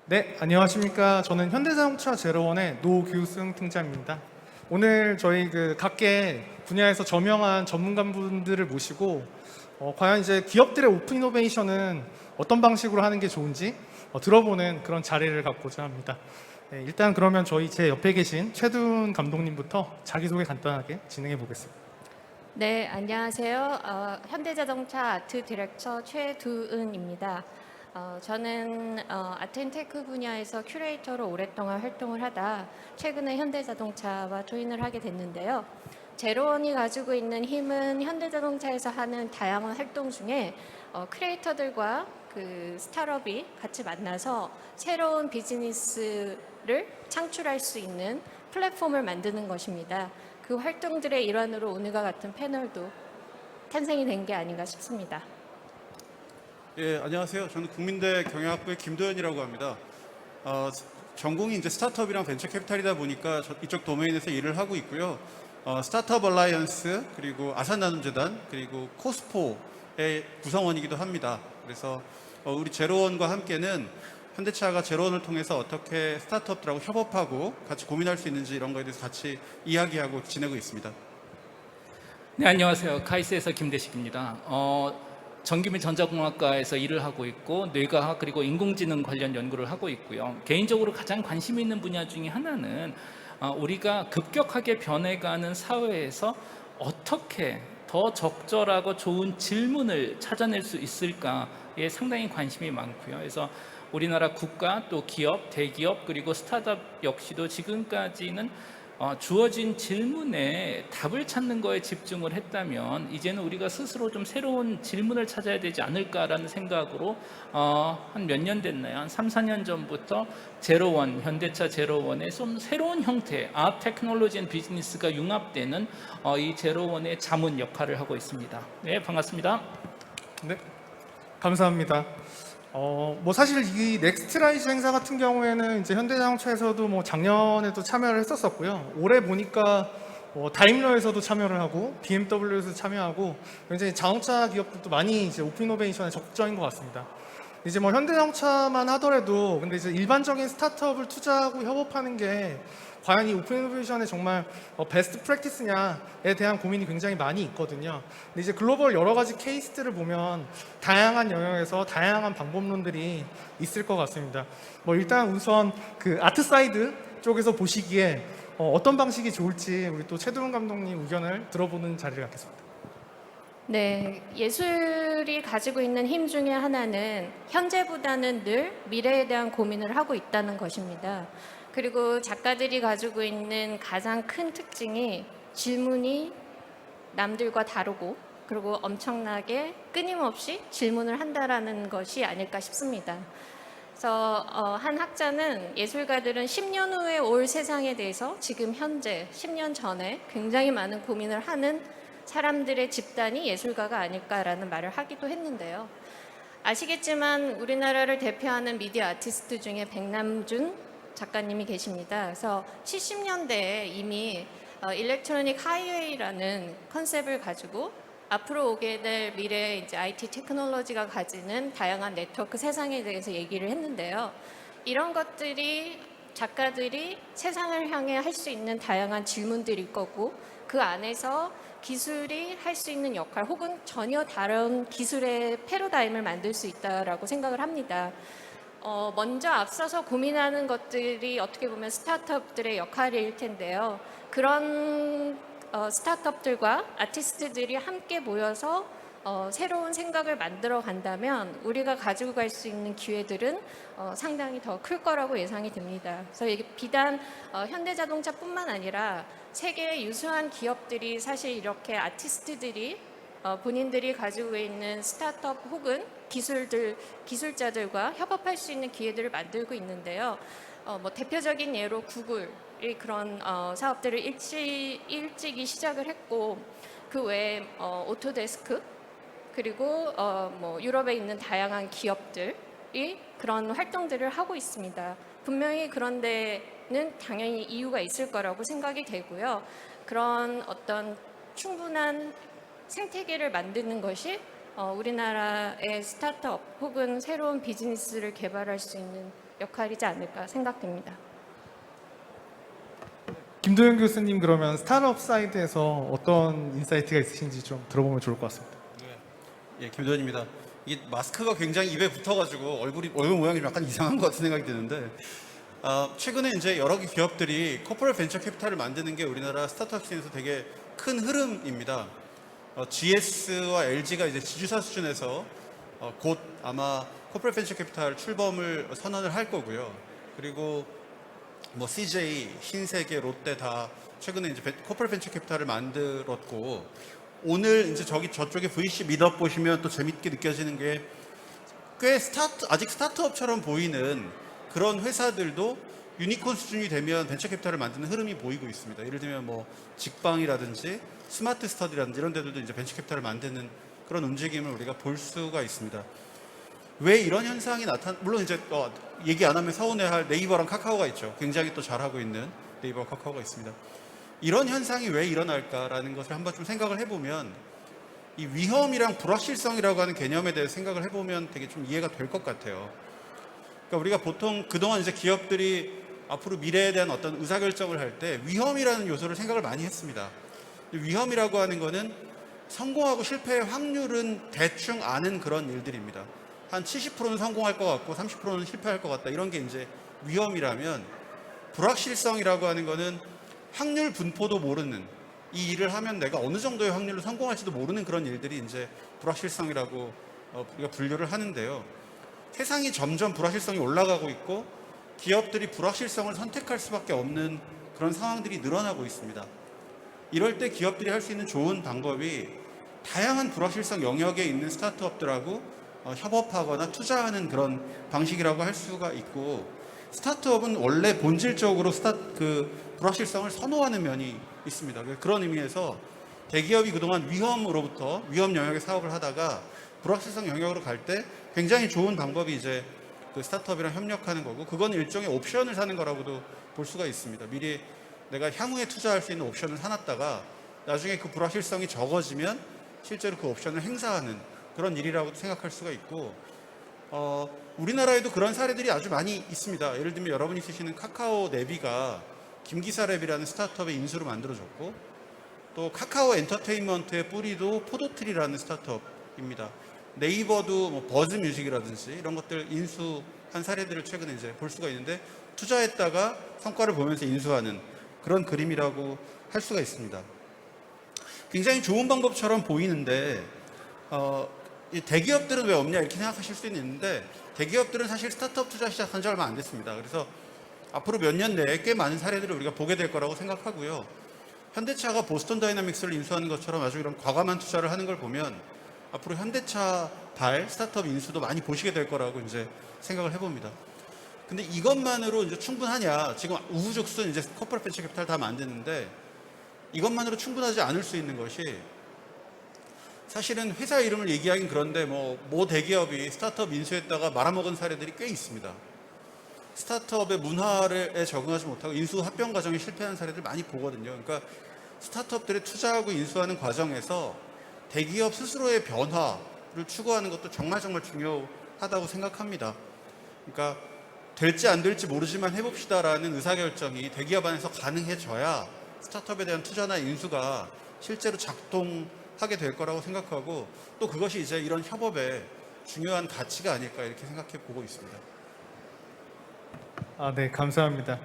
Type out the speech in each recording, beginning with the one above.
네, 안녕하십니까. 저는 현대자동차 제로원의 노규승 팀장입니다. 오늘 저희 각계 분야에서 저명한 전문가분들을 모시고 과연 이제 기업들의 오픈 이노베이션은 어떤 방식으로 하는 게 좋은지 들어보는 그런 자리를 갖고자 합니다. 네, 일단 그러면 저희 제 옆에 계신 최두은 감독님부터 자기소개 간단하게 진행해 보겠습니다. 네, 안녕하세요. 현대자동차 아트 디렉터 최두은입니다. 저는 아트앤테크 분야에서 큐레이터로 오랫동안 활동을 하다 최근에 현대자동차와 조인을 하게 됐는데요. 제로원이 가지고 있는 힘은 현대자동차에서 하는 다양한 활동 중에 크리에이터들과 그 스타트업이 같이 만나서 새로운 비즈니스를 창출할 수 있는 플랫폼을 만드는 것입니다. 그 활동들의 일환으로 오늘과 같은 패널도 탄생이 된 게 아닌가 싶습니다. 예, 안녕하세요. 저는 국민대 경영학부의 김도현이라고 합니다. 전공이 이제 스타트업이랑 벤처 캐피탈이다 보니까 이쪽 도메인에서 일을 하고 있고요. 스타트업 얼라이언스, 그리고 아산나눔재단, 그리고 코스포의 구성원이기도 합니다. 그래서 우리 제로원과 함께는 현대차가 제로원을 통해서 어떻게 스타트업들하고 협업하고 같이 고민할 수 있는지 이런 거에 대해서 같이 이야기하고 지내고 있습니다. 네, 안녕하세요. 카이스에서 김대식입니다. 전기및 전자공학과에서 일을 하고 있고 뇌과학 그리고 인공지능 관련 연구를 하고 있고요. 개인적으로 가장 관심 있는 분야 중에 하나는 우리가 급격하게 변해가는 사회에서 어떻게 더 적절하고 좋은 질문을 찾아낼 수 있을까에 상당히 관심이 많고요. 그래서 우리나라 국가 또 기업, 대기업 그리고 스타트업 역시도 지금까지는 주어진 질문에 답을 찾는 거에 집중을 했다면 이제는 우리가 스스로 좀 새로운 질문을 찾아야 되지 않을까라는 생각으로 한 몇 년 됐나요? 한 3, 4년 전부터 제로원, 현대차 제로원의 좀 새로운 형태, 아트 테크놀로지 앤 비즈니스가 융합되는 이 제로원의 자문 역할을 하고 있습니다. 네, 반갑습니다. 네, 감사합니다. 사실 이 넥스트라이즈 행사 같은 경우에는 이제 현대자동차에서도 작년에도 참여를 했었었고요. 올해 보니까 다임러에서도 참여를 하고 BMW에서도 참여하고 굉장히 자동차 기업들도 많이 이제 오픈 이노베이션에 적극적인 것 같습니다. 이제 현대자동차만 하더라도 근데 이제 일반적인 스타트업을 투자하고 협업하는 게 과연 이 오픈 이노베이션의 정말 베스트 프랙티스냐에 대한 고민이 굉장히 많이 있거든요. 근데 이제 글로벌 여러 가지 케이스들을 보면 다양한 영역에서 다양한 방법론들이 있을 것 같습니다. 일단 우선 그 아트 사이드 쪽에서 보시기에 어떤 방식이 좋을지 우리 또 최두훈 감독님 의견을 들어보는 자리를 갖겠습니다. 네, 예술이 가지고 있는 힘 중에 하나는 현재보다는 늘 미래에 대한 고민을 하고 있다는 것입니다. 그리고 작가들이 가지고 있는 가장 큰 특징이 질문이 남들과 다르고 그리고 엄청나게 끊임없이 질문을 한다라는 것이 아닐까 싶습니다. 그래서 한 학자는 예술가들은 10년 후에 올 세상에 대해서 지금 현재 10년 전에 굉장히 많은 고민을 하는 사람들의 집단이 예술가가 아닐까라는 말을 하기도 했는데요. 아시겠지만 우리나라를 대표하는 미디어 아티스트 중에 백남준 작가님이 계십니다. 그래서 70년대에 이미 일렉트로닉 하이웨이라는 컨셉을 가지고 앞으로 오게 될 미래의 이제 IT 테크놀로지가 가지는 다양한 네트워크 세상에 대해서 얘기를 했는데요. 이런 것들이 작가들이 세상을 향해 할 수 있는 다양한 질문들일 거고 그 안에서 기술이 할 수 있는 역할 혹은 전혀 다른 기술의 패러다임을 만들 수 있다라고 생각을 합니다. 먼저 앞서서 고민하는 것들이 어떻게 보면 스타트업들의 역할일 텐데요. 그런 스타트업들과 아티스트들이 함께 모여서 새로운 생각을 만들어 간다면 우리가 가지고 갈 수 있는 기회들은 상당히 더 클 거라고 예상이 됩니다. 그래서 이게 비단 현대자동차뿐만 아니라 세계의 유수한 기업들이 사실 이렇게 아티스트들이 본인들이 가지고 있는 스타트업 혹은 기술자들과 협업할 수 있는 기회들을 만들고 있는데요. 대표적인 예로 구글이 그런 사업들을 일찍이 시작을 했고 그 외에 오토데스크 그리고 유럽에 있는 다양한 기업들이 그런 활동들을 하고 있습니다. 분명히 그런 데는 당연히 이유가 있을 거라고 생각이 되고요. 그런 어떤 충분한 생태계를 만드는 것이 우리나라의 스타트업 혹은 새로운 비즈니스를 개발할 수 있는 역할이지 않을까 생각됩니다. 김도현 교수님, 그러면 스타트업 사이드에서 어떤 인사이트가 있으신지 좀 들어보면 좋을 것 같습니다. 예, 김도현입니다. 이게 마스크가 굉장히 입에 붙어가지고 얼굴 모양이 좀 약간 이상한 것 같은 생각이 드는데, 최근에 이제 여러 기업들이 코퍼레이트 벤처 캐피탈을 만드는 게 우리나라 스타트업 씬에서 되게 큰 흐름입니다. GS와 LG가 이제 지주사 수준에서 곧 아마 코퍼레이트 벤처 캐피탈 출범을 선언을 할 거고요. 그리고 뭐 CJ, 신세계, 롯데 다 최근에 이제 코퍼레이트 벤처 캐피탈을 만들었고, 오늘 이제 저쪽에 VC 미드업 보시면 또 재밌게 느껴지는 게 꽤 아직 스타트업처럼 보이는 그런 회사들도 유니콘 수준이 되면 벤처 캐피탈을 만드는 흐름이 보이고 있습니다. 예를 들면 뭐 직방이라든지 스마트 스터디라든지 이런 데들도 이제 벤처 캐피탈을 만드는 그런 움직임을 우리가 볼 수가 있습니다. 왜 이런 현상이 물론 이제 얘기 안 하면 서운해할 네이버랑 카카오가 있죠. 굉장히 또 잘하고 있는 네이버와 카카오가 있습니다. 이런 현상이 왜 일어날까라는 것을 한번 좀 생각을 해보면, 이 위험이랑 불확실성이라고 하는 개념에 대해서 생각을 해보면 되게 좀 이해가 될 것 같아요. 그러니까 우리가 보통 그동안 이제 기업들이 앞으로 미래에 대한 어떤 의사결정을 할 때 위험이라는 요소를 생각을 많이 했습니다. 위험이라고 하는 거는 성공하고 실패의 확률은 대충 아는 그런 일들입니다. 한 70%는 성공할 것 같고 30%는 실패할 것 같다, 이런 게 이제 위험이라면, 불확실성이라고 하는 거는 확률 분포도 모르는, 이 일을 하면 내가 어느 정도의 확률로 성공할지도 모르는 그런 일들이 이제 불확실성이라고 우리가 분류를 하는데요. 세상이 점점 불확실성이 올라가고 있고 기업들이 불확실성을 선택할 수밖에 없는 그런 상황들이 늘어나고 있습니다. 이럴 때 기업들이 할 수 있는 좋은 방법이 다양한 불확실성 영역에 있는 스타트업들하고 협업하거나 투자하는 그런 방식이라고 할 수가 있고, 스타트업은 원래 본질적으로 불확실성을 선호하는 면이 있습니다. 그런 의미에서 대기업이 그동안 위험 영역의 사업을 하다가 불확실성 영역으로 갈 때 굉장히 좋은 방법이 이제 그 스타트업이랑 협력하는 거고, 그건 일종의 옵션을 사는 거라고도 볼 수가 있습니다. 미리 내가 향후에 투자할 수 있는 옵션을 사놨다가 나중에 그 불확실성이 적어지면 실제로 그 옵션을 행사하는 그런 일이라고 생각할 수가 있고, 우리나라에도 그런 사례들이 아주 많이 있습니다. 예를 들면 여러분이 쓰시는 카카오 네비가 김기사랩이라는 스타트업의 인수로 만들어졌고, 또 카카오 엔터테인먼트의 뿌리도 포도트리라는 스타트업입니다. 네이버도 뭐 버즈 뮤직이라든지 이런 것들 인수한 사례들을 최근에 이제 볼 수가 있는데, 투자했다가 성과를 보면서 인수하는 그런 그림이라고 할 수가 있습니다. 굉장히 좋은 방법처럼 보이는데 이 대기업들은 왜 없냐 이렇게 생각하실 수는 있는데, 대기업들은 사실 스타트업 투자 시작한 지 얼마 안 됐습니다. 그래서 앞으로 몇 년 내에 꽤 많은 사례들을 우리가 보게 될 거라고 생각하고요. 현대차가 보스턴 다이나믹스를 인수하는 것처럼 아주 이런 과감한 투자를 하는 걸 보면 앞으로 현대차 스타트업 인수도 많이 보시게 될 거라고 이제 생각을 해봅니다. 근데 이것만으로 이제 충분하냐? 지금 우후죽순 이제 코퍼레이트 벤처 캐피탈 다 만드는데 이것만으로 충분하지 않을 수 있는 것이, 사실은 회사 이름을 얘기하긴 그런데 모 대기업이 스타트업 인수했다가 말아먹은 사례들이 꽤 있습니다. 스타트업의 문화에 적응하지 못하고 인수 합병 과정에 실패하는 사례들 많이 보거든요. 그러니까 스타트업들이 투자하고 인수하는 과정에서 대기업 스스로의 변화를 추구하는 것도 정말 중요하다고 생각합니다. 그러니까 될지 안 될지 모르지만 해봅시다라는 의사결정이 대기업 안에서 가능해져야 스타트업에 대한 투자나 인수가 실제로 작동하게 될 거라고 생각하고, 또 그것이 이제 이런 협업의 중요한 가치가 아닐까 이렇게 생각해 보고 있습니다. 네, 감사합니다.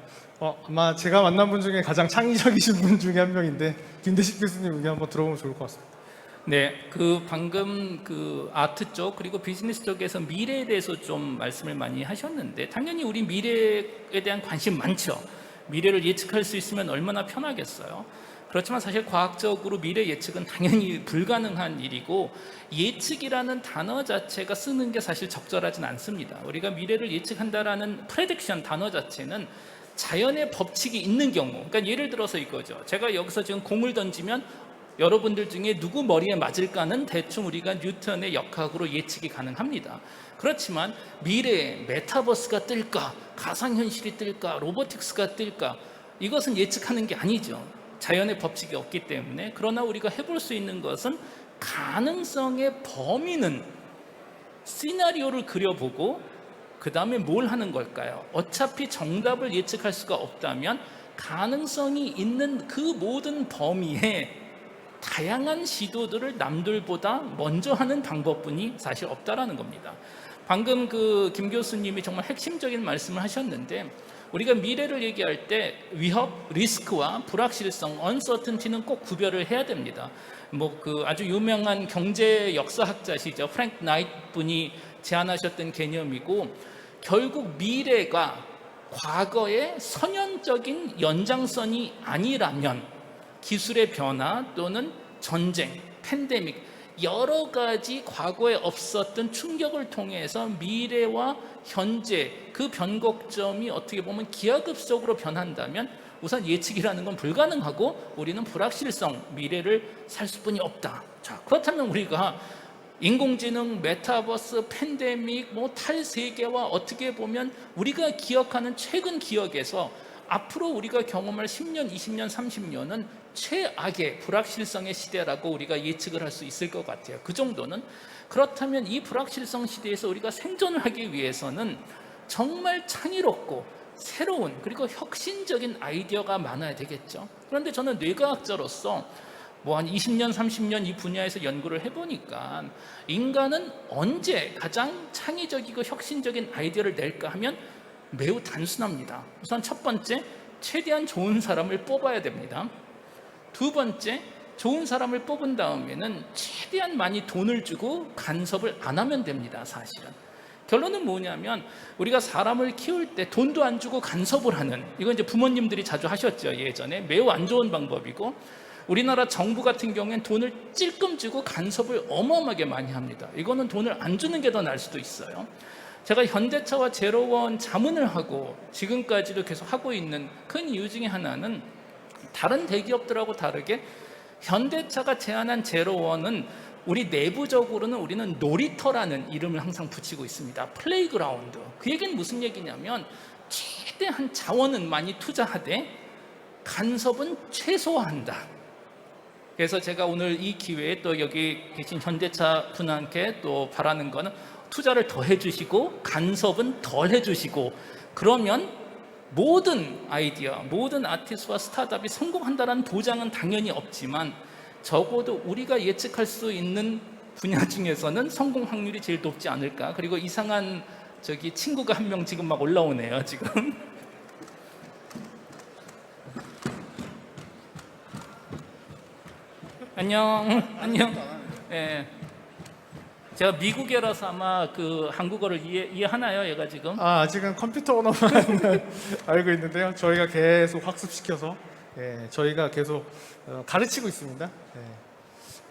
아마 제가 만난 분 중에 가장 창의적이신 분 중에 한 명인데, 김대식 교수님 의견 한번 들어보면 좋을 것 같습니다. 네, 방금 아트 쪽 그리고 비즈니스 쪽에서 미래에 대해서 좀 말씀을 많이 하셨는데, 당연히 우리 미래에 대한 관심 많죠. 미래를 예측할 수 있으면 얼마나 편하겠어요. 그렇지만 사실 과학적으로 미래 예측은 당연히 불가능한 일이고, 예측이라는 단어 자체가 쓰는 게 사실 적절하진 않습니다. 우리가 미래를 예측한다라는 프레딕션 단어 자체는 자연의 법칙이 있는 경우, 그러니까 예를 들어서 이거죠. 제가 여기서 지금 공을 던지면 여러분들 중에 누구 머리에 맞을까는 대충 우리가 뉴턴의 역학으로 예측이 가능합니다. 그렇지만 미래에 메타버스가 뜰까, 가상현실이 뜰까, 로보틱스가 뜰까, 이것은 예측하는 게 아니죠. 자연의 법칙이 없기 때문에. 그러나 우리가 해볼 수 있는 것은 가능성의 범위는 시나리오를 그려보고 그 다음에 뭘 하는 걸까요? 어차피 정답을 예측할 수가 없다면 가능성이 있는 그 모든 범위에 다양한 시도들을 남들보다 먼저 하는 방법뿐이 사실 없다라는 겁니다. 방금 그 김 교수님이 정말 핵심적인 말씀을 하셨는데, 우리가 미래를 얘기할 때 위협, 리스크와 불확실성, uncertainty는 꼭 구별을 해야 됩니다. 뭐 그 아주 유명한 경제 역사학자시죠, 프랭크 나이트 분이 제안하셨던 개념이고, 결국 미래가 과거의 선연적인 연장선이 아니라면 기술의 변화 또는 전쟁, 팬데믹, 여러 가지 과거에 없었던 충격을 통해서 미래와 현재 그 변곡점이 어떻게 보면 기하급속으로 변한다면 우선 예측이라는 건 불가능하고 우리는 불확실성, 미래를 살 수뿐이 없다. 자, 그렇다면 우리가 인공지능, 메타버스, 팬데믹, 뭐 탈세계와 어떻게 보면 우리가 기억하는 최근 기억에서 앞으로 우리가 경험할 10년, 20년, 30년은 최악의 불확실성의 시대라고 우리가 예측을 할 수 있을 것 같아요. 그 정도는. 그렇다면 이 불확실성 시대에서 우리가 생존을 하기 위해서는 정말 창의롭고 새로운 그리고 혁신적인 아이디어가 많아야 되겠죠. 그런데 저는 뇌과학자로서 뭐 한 20년, 30년 이 분야에서 연구를 해보니까 인간은 언제 가장 창의적이고 혁신적인 아이디어를 낼까 하면 매우 단순합니다. 우선 첫 번째, 최대한 좋은 사람을 뽑아야 됩니다. 두 번째, 좋은 사람을 뽑은 다음에는 최대한 많이 돈을 주고 간섭을 안 하면 됩니다. 사실은 결론은 뭐냐면 우리가 사람을 키울 때 돈도 안 주고 간섭을 하는, 이건 이제 부모님들이 자주 하셨죠. 예전에 매우 안 좋은 방법이고, 우리나라 정부 같은 경우엔 돈을 찔끔 주고 간섭을 어마어마하게 많이 합니다. 이거는 돈을 안 주는 게 더 나을 수도 있어요. 제가 현대차와 제로원 자문을 하고 지금까지도 계속 하고 있는 큰 이유 중에 하나는 다른 대기업들하고 다르게 현대차가 제안한 제로원은 우리 내부적으로는 우리는 놀이터라는 이름을 항상 붙이고 있습니다. 플레이그라운드. 그 얘기는 무슨 얘기냐면 최대한 자원은 많이 투자하되 간섭은 최소화한다. 그래서 제가 오늘 이 기회에 또 여기 계신 현대차 분한테 또 바라는 거는 투자를 더 해주시고 간섭은 덜 해주시고, 그러면 모든 아이디어, 모든 아티스트와 스타트업이 성공한다는 보장은 당연히 없지만 적어도 우리가 예측할 수 있는 분야 중에서는 성공 확률이 제일 높지 않을까. 그리고 이상한 저기 친구가 한 명 지금 막 올라오네요. 지금. 안녕. 안녕. 예. 제가 미국이라서 아마 그 한국어를 이해하나요, 얘가 지금? 아직은 컴퓨터 언어만 알고 있는데요. 저희가 계속 학습시켜서 저희가 계속 가르치고 있습니다.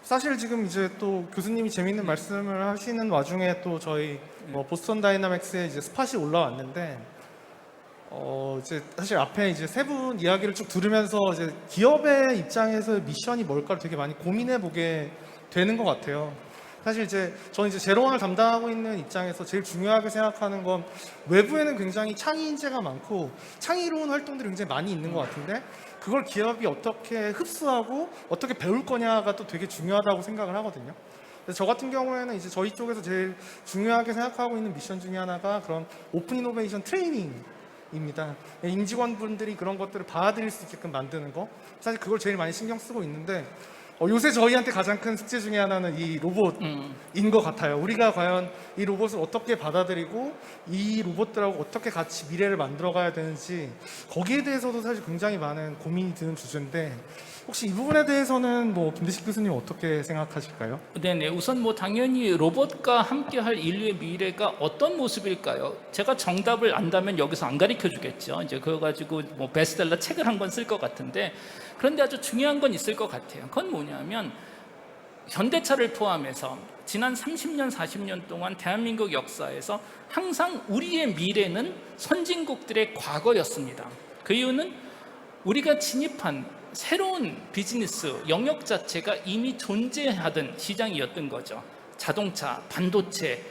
사실 지금 이제 또 교수님이 재밌는 말씀을 하시는 와중에 또 저희 보스턴 다이나믹스에 이제 스팟이 올라왔는데, 이제 사실 앞에 이제 세 분 이야기를 쭉 들으면서 이제 기업의 입장에서 미션이 뭘까를 되게 많이 고민해 보게 되는 것 같아요. 사실 이제 저는 이제 제로원을 담당하고 있는 입장에서 제일 중요하게 생각하는 건 외부에는 굉장히 창의 인재가 많고 창의로운 활동들이 굉장히 많이 있는 것 같은데 그걸 기업이 어떻게 흡수하고 어떻게 배울 거냐가 또 되게 중요하다고 생각을 하거든요. 그래서 저 같은 경우에는 이제 저희 쪽에서 제일 중요하게 생각하고 있는 미션 중에 하나가 그런 오픈 이노베이션 트레이닝입니다. 임직원분들이 그런 것들을 받아들일 수 있게끔 만드는 거, 사실 그걸 제일 많이 신경 쓰고 있는데 요새 저희한테 가장 큰 숙제 중에 하나는 이 로봇인 것 같아요. 우리가 과연 이 로봇을 어떻게 받아들이고 이 로봇들하고 어떻게 같이 미래를 만들어가야 되는지, 거기에 대해서도 사실 굉장히 많은 고민이 드는 주제인데 혹시 이 부분에 대해서는 김대식 교수님 어떻게 생각하실까요? 네네. 우선 당연히 로봇과 함께할 인류의 미래가 어떤 모습일까요? 제가 정답을 안다면 여기서 안 가르쳐 주겠죠. 이제 그거 가지고 베스트셀러 책을 한 권 쓸 것 같은데, 그런데 아주 중요한 건 있을 것 같아요. 그건 뭐냐면 현대차를 포함해서 지난 30년, 40년 동안 대한민국 역사에서 항상 우리의 미래는 선진국들의 과거였습니다. 그 이유는 우리가 진입한 새로운 비즈니스 영역 자체가 이미 존재하던 시장이었던 거죠. 자동차, 반도체,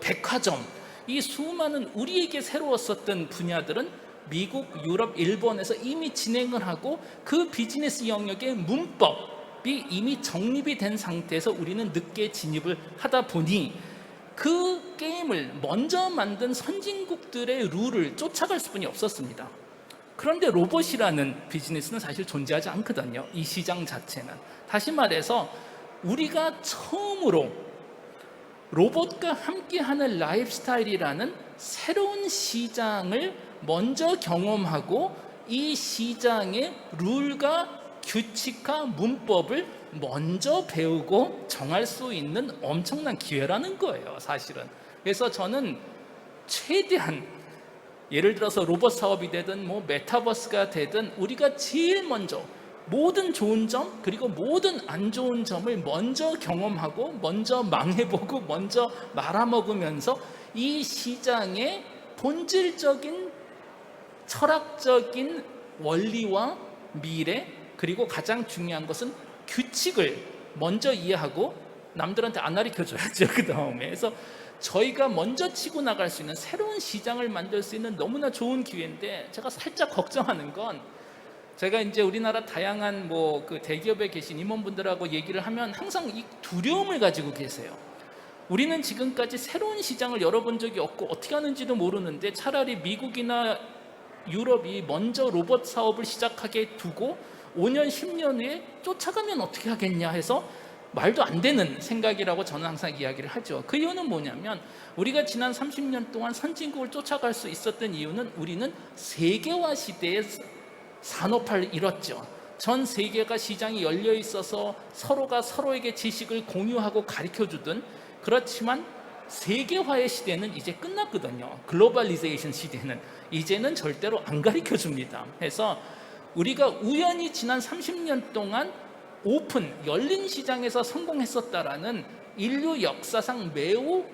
백화점, 이 수많은 우리에게 새로웠었던 분야들은 미국, 유럽, 일본에서 이미 진행을 하고 그 비즈니스 영역의 문법이 이미 정립이 된 상태에서 우리는 늦게 진입을 하다 보니 그 게임을 먼저 만든 선진국들의 룰을 쫓아갈 수뿐이 없었습니다. 그런데 로봇이라는 비즈니스는 사실 존재하지 않거든요. 이 시장 자체는. 다시 말해서 우리가 처음으로 로봇과 함께하는 라이프스타일이라는 새로운 시장을 먼저 경험하고 이 시장의 룰과 규칙과 문법을 먼저 배우고 정할 수 있는 엄청난 기회라는 거예요, 사실은. 그래서 저는 최대한 예를 들어서 로봇 사업이 되든 뭐 메타버스가 되든 우리가 제일 먼저 모든 좋은 점 그리고 모든 안 좋은 점을 먼저 경험하고 먼저 망해보고 먼저 말아먹으면서 이 시장의 본질적인 철학적인 원리와 미래 그리고 가장 중요한 것은 규칙을 먼저 이해하고 남들한테 안 가르쳐줘야죠. 그 다음에 그래서 저희가 먼저 치고 나갈 수 있는 새로운 시장을 만들 수 있는 너무나 좋은 기회인데 제가 살짝 걱정하는 건 제가 이제 우리나라 다양한 뭐 그 대기업에 계신 임원분들하고 얘기를 하면 항상 이 두려움을 가지고 계세요. 우리는 지금까지 새로운 시장을 열어본 적이 없고 어떻게 하는지도 모르는데 차라리 미국이나 유럽이 먼저 로봇 사업을 시작하게 두고 5년, 10년 후에 쫓아가면 어떻게 하겠냐 해서 말도 안 되는 생각이라고 저는 항상 이야기를 하죠. 그 이유는 뭐냐면 우리가 지난 30년 동안 선진국을 쫓아갈 수 있었던 이유는 우리는 세계화 시대에 산업화를 이뤘죠. 전 세계가 시장이 열려 있어서 서로가 서로에게 지식을 공유하고 가르쳐주든 그렇지만 세계화의 시대는 이제 끝났거든요. 글로벌리제이션 시대는 이제는 절대로 안 가르쳐줍니다. 그래서 우리가 우연히 지난 30년 동안 오픈, 열린 시장에서 성공했었다라는 인류 역사상 매우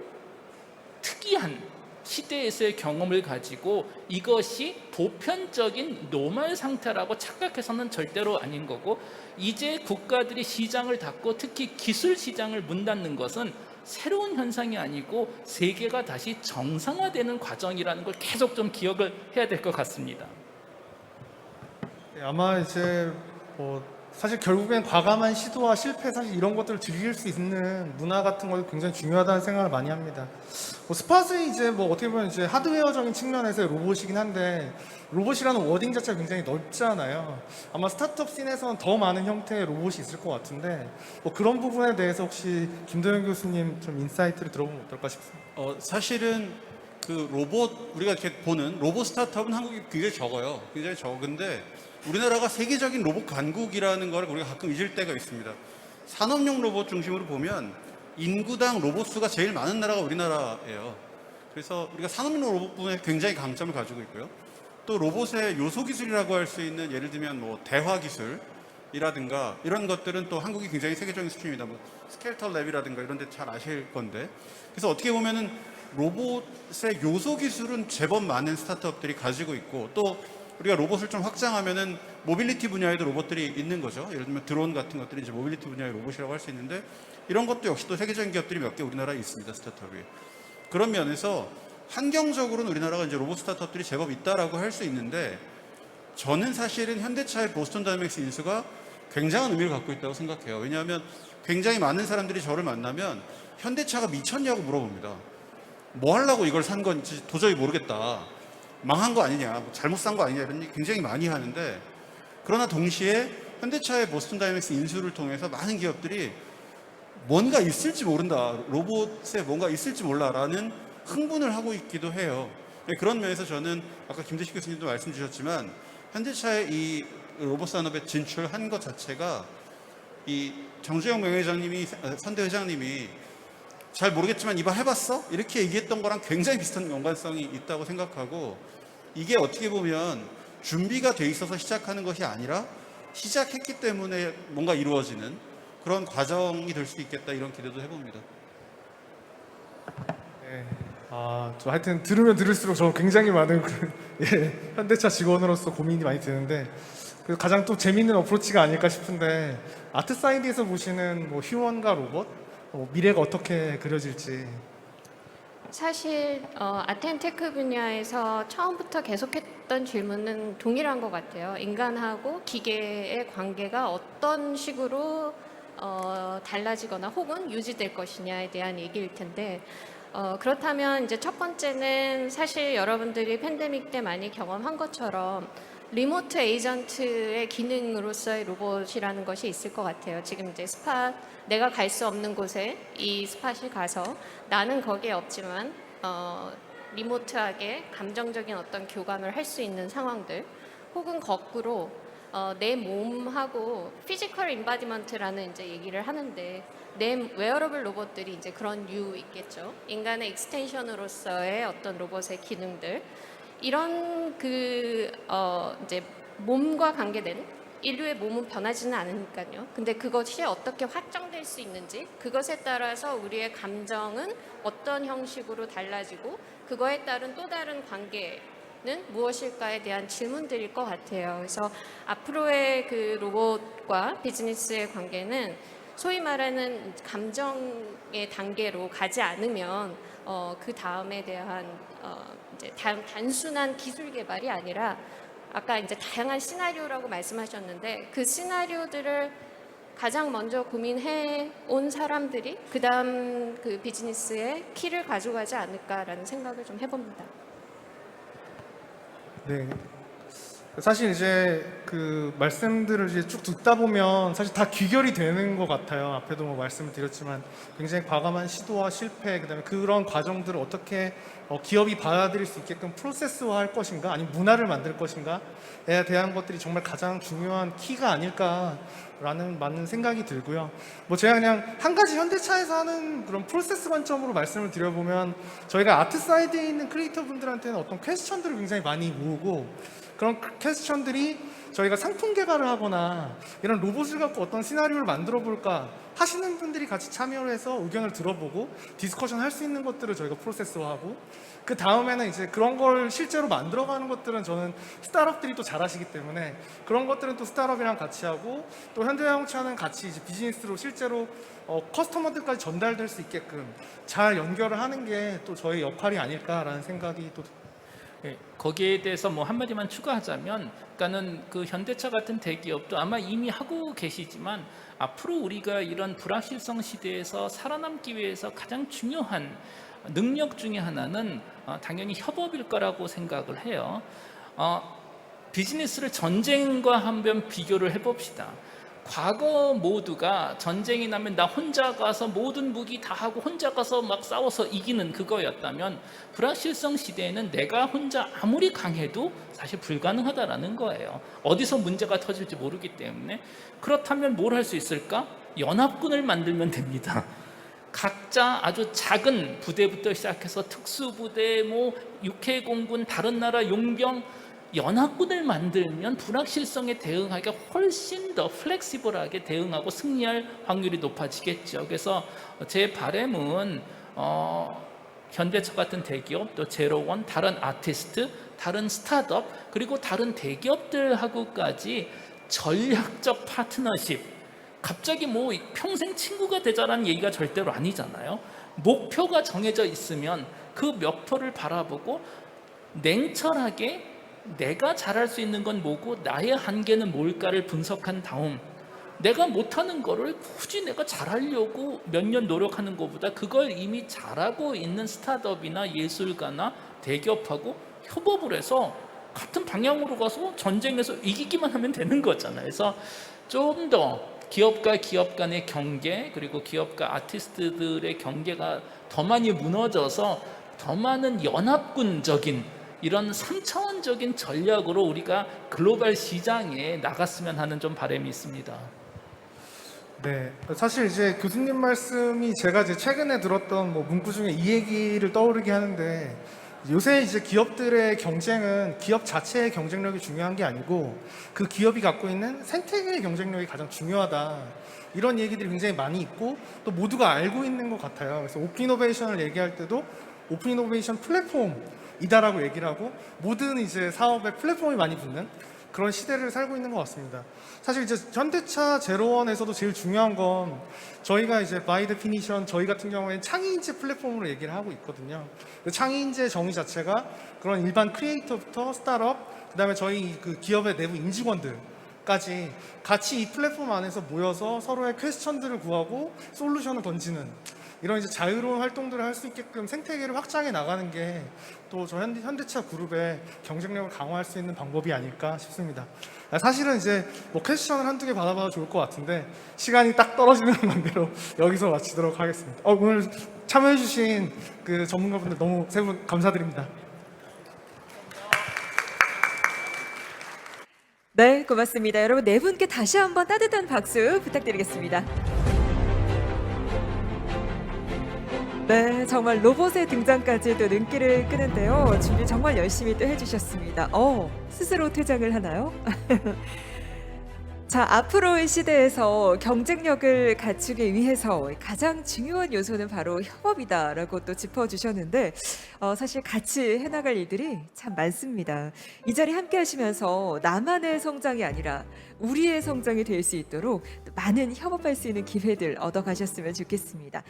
특이한 시대에서의 경험을 가지고 이것이 보편적인 노멀 상태라고 착각해서는 절대로 아닌 거고 이제 국가들이 시장을 닫고 특히 기술 시장을 문 닫는 것은 새로운 현상이 아니고 세계가 다시 정상화되는 과정이라는 걸 계속 좀 기억을 해야 될 것 같습니다. 네, 아마 이제 사실 결국엔 과감한 시도와 실패 사실 이런 것들을 즐길 수 있는 문화 같은 걸 굉장히 중요하다는 생각을 많이 합니다. 스팟은 이제 어떻게 보면 이제 하드웨어적인 측면에서의 로봇이긴 한데 로봇이라는 워딩 자체가 굉장히 넓잖아요. 아마 스타트업 씬에서는 더 많은 형태의 로봇이 있을 것 같은데 그런 부분에 대해서 혹시 김도현 교수님 좀 인사이트를 들어보면 어떨까 싶습니다. 사실은 그 로봇 우리가 이렇게 보는 로봇 스타트업은 한국이 굉장히 적어요. 굉장히 적은데 우리나라가 세계적인 로봇 강국이라는 걸 우리가 가끔 잊을 때가 있습니다. 산업용 로봇 중심으로 보면 인구당 로봇 수가 제일 많은 나라가 우리나라예요. 그래서 우리가 산업용 로봇 부분에 굉장히 강점을 가지고 있고요. 또 로봇의 요소 기술이라고 할 수 있는 예를 들면 대화 기술이라든가 이런 것들은 또 한국이 굉장히 세계적인 수준입니다. 스켈터 랩이라든가 이런 데 잘 아실 건데 그래서 어떻게 보면은 로봇의 요소 기술은 제법 많은 스타트업들이 가지고 있고 또 우리가 로봇을 좀 확장하면은 모빌리티 분야에도 로봇들이 있는 거죠. 예를 들면 드론 같은 것들이 이제 모빌리티 분야의 로봇이라고 할 수 있는데 이런 것도 역시 또 세계적인 기업들이 몇 개 우리나라에 있습니다. 스타트업이. 그런 면에서 환경적으로는 우리나라가 이제 로봇 스타트업들이 제법 있다라고 할 수 있는데 저는 사실은 현대차의 보스턴 다이내믹스 인수가 굉장한 의미를 갖고 있다고 생각해요. 왜냐하면 굉장히 많은 사람들이 저를 만나면 현대차가 미쳤냐고 물어봅니다. 뭐 하려고 이걸 산 건지 도저히 모르겠다. 망한 거 아니냐, 잘못 산 거 아니냐 이런 얘기 굉장히 많이 하는데 그러나 동시에 현대차의 보스턴 다이내믹스 인수를 통해서 많은 기업들이 뭔가 있을지 모른다, 로봇에 뭔가 있을지 몰라라는 흥분을 하고 있기도 해요. 그런 면에서 저는 아까 김대식 교수님도 말씀 주셨지만 현대차의 이 로봇 산업에 진출한 것 자체가 이 정주영 명예회장님이 선대 회장님이 잘 모르겠지만 이봐 해봤어? 이렇게 얘기했던 거랑 굉장히 비슷한 연관성이 있다고 생각하고 이게 어떻게 보면 준비가 돼 있어서 시작하는 것이 아니라 시작했기 때문에 뭔가 이루어지는 그런 과정이 될 수도 있겠다 이런 기대도 해봅니다. 네. 하여튼 들으면 들을수록 저는 굉장히 많은 현대차 직원으로서 고민이 많이 드는데 가장 또 재미있는 어프로치가 아닐까 싶은데 아트 사이드에서 보시는 휴먼과 로봇 미래가 어떻게 그려질지. 사실 아트앤테크 분야에서 처음부터 계속했던 질문은 동일한 것 같아요. 인간하고 기계의 관계가 어떤 식으로 달라지거나 혹은 유지될 것이냐에 대한 얘기일 텐데 그렇다면 이제 첫 번째는 사실 여러분들이 팬데믹 때 많이 경험한 것처럼 리모트 에이전트의 기능으로서의 로봇이라는 것이 있을 것 같아요. 지금 이제 스팟, 내가 갈 수 없는 곳에 이 스팟이 가서 나는 거기에 없지만 리모트하게 감정적인 어떤 교감을 할 수 있는 상황들, 혹은 거꾸로 내 몸하고 피지컬 인바디먼트라는 이제 얘기를 하는데, 내 웨어러블 로봇들이 이제 그런 류 있겠죠. 인간의 익스텐션으로서의 어떤 로봇의 기능들, 이런 이제 몸과 관계된, 인류의 몸은 변하지는 않으니까요. 근데 그것이 어떻게 확정될 수 있는지, 그것에 따라서 우리의 감정은 어떤 형식으로 달라지고 그거에 따른 또 다른 관계는 무엇일까에 대한 질문들일 것 같아요. 그래서 앞으로의 그 로봇과 비즈니스의 관계는 소위 말하는 감정의 단계로 가지 않으면 그 다음에 대한 이제 단순한 기술 개발이 아니라, 아까 이제 다양한 시나리오라고 말씀하셨는데, 그 시나리오들을 가장 먼저 고민해 온 사람들이 그 다음 그 비즈니스의 키를 가져가지 않을까라는 생각을 좀 해봅니다. 네. 사실 이제 그 말씀들을 이제 쭉 듣다 보면 사실 다 귀결이 되는 것 같아요. 앞에도 뭐 말씀을 드렸지만 굉장히 과감한 시도와 실패, 그다음에 그런 과정들을 어떻게 기업이 받아들일 수 있게끔 프로세스화할 것인가, 아니면 문화를 만들 것인가에 대한 것들이 정말 가장 중요한 키가 아닐까라는 맞는 생각이 들고요. 뭐 제가 그냥 한 가지 현대차에서 하는 그런 프로세스 관점으로 말씀을 드려보면, 저희가 아트 사이드에 있는 크리에이터 분들한테는 어떤 퀘스천들을 굉장히 많이 모으고, 그런 퀘스천들이 저희가 상품 개발을 하거나 이런 로봇을 갖고 어떤 시나리오를 만들어 볼까 하시는 분들이 같이 참여를 해서 의견을 들어보고 디스커션 할 수 있는 것들을 저희가 프로세스화하고, 그 다음에는 이제 그런 걸 실제로 만들어가는 것들은 저는 스타트업들이 또 잘하시기 때문에 그런 것들은 또 스타트업이랑 같이 하고, 또 현대자동차는 같이 이제 비즈니스로 실제로 커스터머들까지 전달될 수 있게끔 잘 연결을 하는 게 또 저희 역할이 아닐까라는 생각이 또. 예, 거기에 대해서 뭐 한마디만 추가하자면, 그러니까는 그 현대차 같은 대기업도 아마 이미 하고 계시지만, 앞으로 우리가 이런 불확실성 시대에서 살아남기 위해서 가장 중요한 능력 중에 하나는 당연히 협업일 거라고 생각을 해요. 비즈니스를 전쟁과 한번 비교를 해봅시다. 과거 모두가 전쟁이 나면 나 혼자 가서 모든 무기 다 하고 혼자 가서 막 싸워서 이기는 그거였다면, 불확실성 시대에는 내가 혼자 아무리 강해도 사실 불가능하다라는 거예요. 어디서 문제가 터질지 모르기 때문에. 그렇다면 뭘 할 수 있을까? 연합군을 만들면 됩니다. 각자 아주 작은 부대부터 시작해서 특수부대, 뭐 육해공군, 다른 나라 용병, 연합군을 만들면 불확실성에 대응하기가 훨씬 더 플렉시블하게 대응하고 승리할 확률이 높아지겠죠. 그래서 제 바람은 현대차 같은 대기업, 또 제로원, 다른 아티스트, 다른 스타트업, 그리고 다른 대기업들하고까지 전략적 파트너십, 갑자기 뭐 평생 친구가 되자라는 얘기가 절대로 아니잖아요. 목표가 정해져 있으면 그 목표를 바라보고 냉철하게 내가 잘할 수 있는 건 뭐고 나의 한계는 뭘까를 분석한 다음, 내가 못하는 거를 굳이 내가 잘하려고 몇 년 노력하는 것보다 그걸 이미 잘하고 있는 스타트업이나 예술가나 대기업하고 협업을 해서 같은 방향으로 가서 전쟁에서 이기기만 하면 되는 거잖아요. 그래서 좀 더 기업과 기업 간의 경계, 그리고 기업과 아티스트들의 경계가 더 많이 무너져서 더 많은 연합군적인 이런 3차원적인 전략으로 우리가 글로벌 시장에 나갔으면 하는 좀 바람이 있습니다. 네, 사실 이제 교수님 말씀이 제가 이제 최근에 들었던 뭐 문구 중에 이 얘기를 떠오르게 하는데, 요새 이제 기업들의 경쟁은 기업 자체의 경쟁력이 중요한 게 아니고 그 기업이 갖고 있는 생태계의 경쟁력이 가장 중요하다, 이런 얘기들이 굉장히 많이 있고 또 모두가 알고 있는 것 같아요. 그래서 오픈 이노베이션을 얘기할 때도 오픈 이노베이션 플랫폼이다라고 얘기를 하고, 모든 이제 사업에 플랫폼이 많이 붙는 그런 시대를 살고 있는 것 같습니다. 사실 이제 현대차 제로원에서도 제일 중요한 건 저희가 이제 바이 데피니션 저희 같은 경우에는 창의인재 플랫폼으로 얘기를 하고 있거든요. 그 창의인재 정의 자체가 그런 일반 크리에이터부터 스타트업, 그다음에 저희 그 기업의 내부 임직원들까지 같이 이 플랫폼 안에서 모여서 서로의 퀘스천들을 구하고 솔루션을 던지는 이런 이제 자유로운 활동들을 할 수 있게끔 생태계를 확장해 나가는 게 또 저 현대차 그룹의 경쟁력을 강화할 수 있는 방법이 아닐까 싶습니다. 사실은 이제 뭐 퀘스천을 한두 개 받아봐도 좋을 것 같은데 시간이 딱 떨어지는 관계로 여기서 마치도록 하겠습니다. 오늘 참여해주신 그 전문가분들 너무 세 분 감사드립니다. 네, 고맙습니다. 여러분 네 분께 다시 한번 따뜻한 박수 부탁드리겠습니다. 네, 정말 로봇의 등장까지도 눈길을 끄는데요. 준비 정말 열심히 또 해주셨습니다. 스스로 퇴장을 하나요? 자, 앞으로의 시대에서 경쟁력을 갖추기 위해서 가장 중요한 요소는 바로 협업이다라고 또 짚어주셨는데 사실 같이 해나갈 일들이 참 많습니다. 이 자리 함께 하시면서 나만의 성장이 아니라 우리의 성장이 될 수 있도록 많은 협업할 수 있는 기회들 얻어가셨으면 좋겠습니다.